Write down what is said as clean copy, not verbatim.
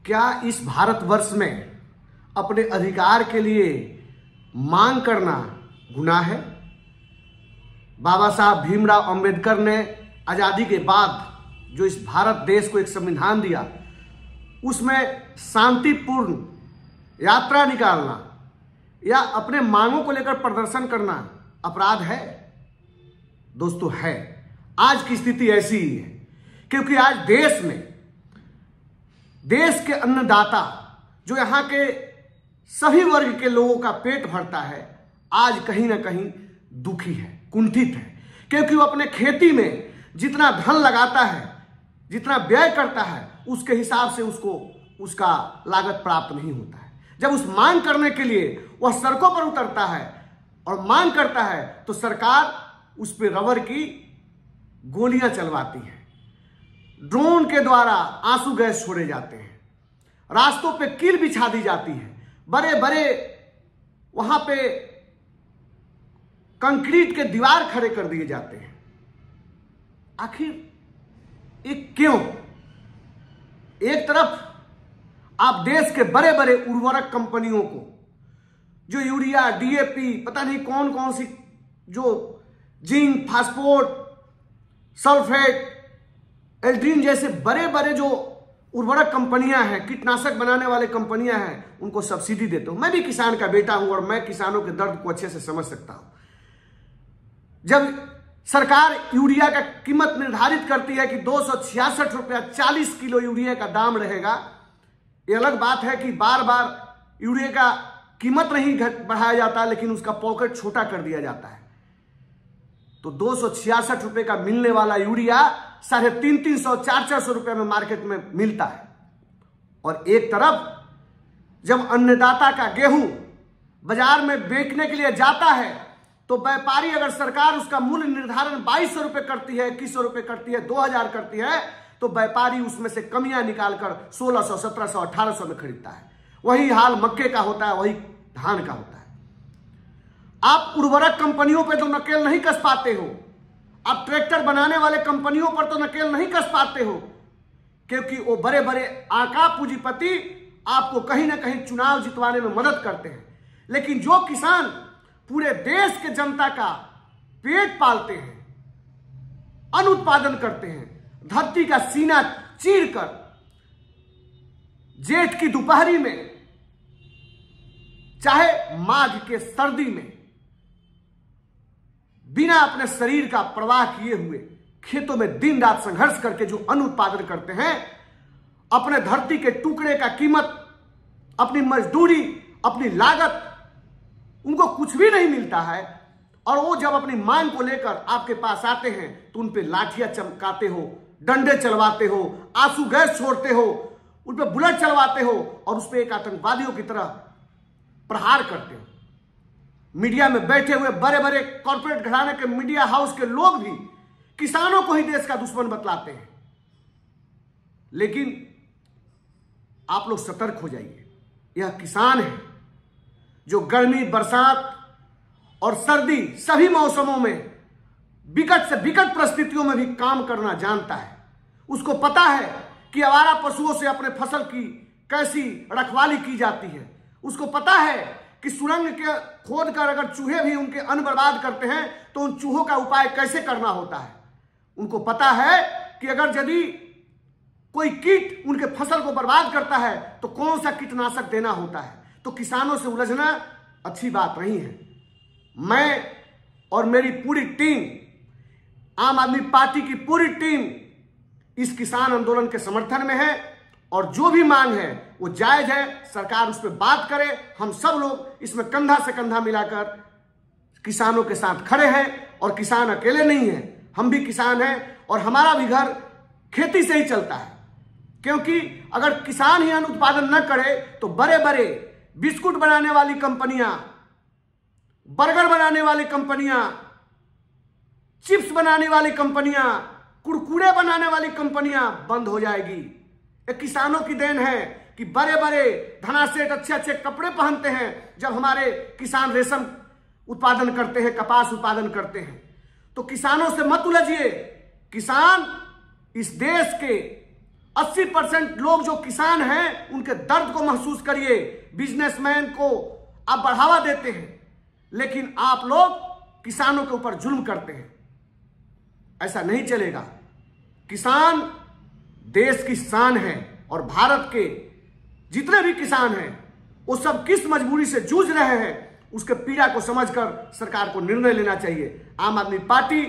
क्या इस भारतवर्ष में अपने अधिकार के लिए मांग करना गुनाह है? बाबा साहब भीमराव अंबेडकर ने आज़ादी के बाद जो इस भारत देश को एक संविधान दिया, उसमें शांतिपूर्ण यात्रा निकालना या अपने मांगों को लेकर प्रदर्शन करना अपराध है? दोस्तों, है। आज की स्थिति ऐसी ही है, क्योंकि आज देश में देश के अन्नदाता, जो यहाँ के सभी वर्ग के लोगों का पेट भरता है, आज कहीं ना कहीं दुखी है, कुंठित है, क्योंकि वो अपने खेती में जितना धन लगाता है, जितना व्यय करता है, उसके हिसाब से उसको उसका लागत प्राप्त नहीं होता है। जब उस मांग करने के लिए वह सड़कों पर उतरता है और मांग करता है, तो सरकार उस पर रबर की गोलियां चलवाती है, ड्रोन के द्वारा आंसू गैस छोड़े जाते हैं, रास्तों पे कील बिछा दी जाती है, बड़े बड़े वहां पे कंक्रीट के दीवार खड़े कर दिए जाते हैं। आखिर ये क्यों? एक तरफ आप देश के बड़े बड़े उर्वरक कंपनियों को, जो यूरिया, डीएपी, पता नहीं कौन कौन सी, जो जिंक, फास्फोरस, सल्फेट, एल्ड्रीन जैसे बड़े बड़े जो उर्वरक कंपनियां हैं, कीटनाशक बनाने वाले कंपनियां हैं, उनको सब्सिडी देते हूं। मैं भी किसान का बेटा हूं और मैं किसानों के दर्द को अच्छे से समझ सकता हूं। जब सरकार यूरिया का कीमत निर्धारित करती है कि 266 रुपया 40 किलो यूरिया का दाम रहेगा, ये अलग बात है कि बार बार यूरिया का कीमत नहीं बढ़ाया जाता, लेकिन उसका पॉकेट छोटा कर दिया जाता है। तो 266 रुपए का मिलने वाला यूरिया 350, 400 रुपए में मार्केट में मिलता है। और एक तरफ जब अन्नदाता का गेहूं बाजार में बेचने के लिए जाता है, तो व्यापारी, अगर सरकार उसका मूल्य निर्धारण 2200 रुपए करती है, 2100 रुपए करती है, 2000 करती है, तो व्यापारी उसमें से कमियां निकालकर 1600, 1700, 1800 में खरीदता है। वही हाल मक्के का होता है, वही धान का होता है। आप उर्वरक कंपनियों पे तो नकेल नहीं कस पाते हो, आप ट्रैक्टर बनाने वाले कंपनियों पर तो नकेल नहीं कस पाते हो, क्योंकि वो बड़े बड़े आका पूंजीपति आपको कहीं ना कहीं चुनाव जितवाने में मदद करते हैं। लेकिन जो किसान पूरे देश के जनता का पेट पालते हैं, अन्न उत्पादन करते हैं, धरती का सीना चीरकर जेठ की दोपहरी में, चाहे माघ के सर्दी में, बिना अपने शरीर का परवाह किए हुए खेतों में दिन रात संघर्ष करके जो अन्न उत्पादन करते हैं, अपने धरती के टुकड़े का कीमत, अपनी मजदूरी, अपनी लागत, उनको कुछ भी नहीं मिलता है। और वो जब अपनी मांग को लेकर आपके पास आते हैं, तो उन पे लाठियां चमकाते हो, डंडे चलवाते हो, आंसू गैस छोड़ते हो, उन पे बुलेट चलवाते हो और उस पे एक आतंकवादियों की तरह प्रहार करते हो। मीडिया में बैठे हुए बड़े बड़े कॉर्पोरेट घराने के मीडिया हाउस के लोग भी किसानों को ही देश का दुश्मन बतलाते हैं। लेकिन आप लोग सतर्क हो जाइए, यह किसान है जो गर्मी, बरसात और सर्दी सभी मौसमों में विकट से विकट परिस्थितियों में भी काम करना जानता है। उसको पता है कि आवारा पशुओं से अपने फसल की कैसी रखवाली की जाती है। उसको पता है कि सुरंग के खोद कर अगर चूहे भी उनके अन्न बर्बाद करते हैं, तो उन चूहों का उपाय कैसे करना होता है। उनको पता है कि अगर यदि कोई कीट उनके फसल को बर्बाद करता है, तो कौन सा कीटनाशक देना होता है। तो किसानों से उलझना अच्छी बात नहीं है। मैं और मेरी पूरी टीम, आम आदमी पार्टी की पूरी टीम इस किसान आंदोलन के समर्थन में है, और जो भी मांग है वो जायज है, सरकार उस पर बात करे। हम सब लोग इसमें कंधा से कंधा मिलाकर किसानों के साथ खड़े हैं, और किसान अकेले नहीं हैं, हम भी किसान हैं और हमारा भी घर खेती से ही चलता है। क्योंकि अगर किसान ही अन्न उत्पादन न करे, तो बड़े बड़े बिस्कुट बनाने वाली कंपनियां, बर्गर बनाने वाली कंपनियां, चिप्स बनाने वाली कंपनियां, कुरकुरे बनाने वाली कंपनियां बंद हो जाएगी। ये किसानों की देन है कि बड़े बड़े धनासेठ अच्छे अच्छे कपड़े पहनते हैं जब हमारे किसान रेशम उत्पादन करते हैं, कपास उत्पादन करते हैं। तो किसानों से मत उलझिए। किसान इस देश के 80% लोग जो किसान हैं उनके दर्द को महसूस करिए। बिजनेसमैन को आप बढ़ावा देते हैं, लेकिन आप लोग किसानों के ऊपर जुल्म करते हैं। ऐसा नहीं चलेगा। किसान देश की शान है और भारत के जितने भी किसान हैं वो सब किस मजबूरी से जूझ रहे हैं, उसके पीड़ा को समझकर सरकार को निर्णय लेना चाहिए। आम आदमी पार्टी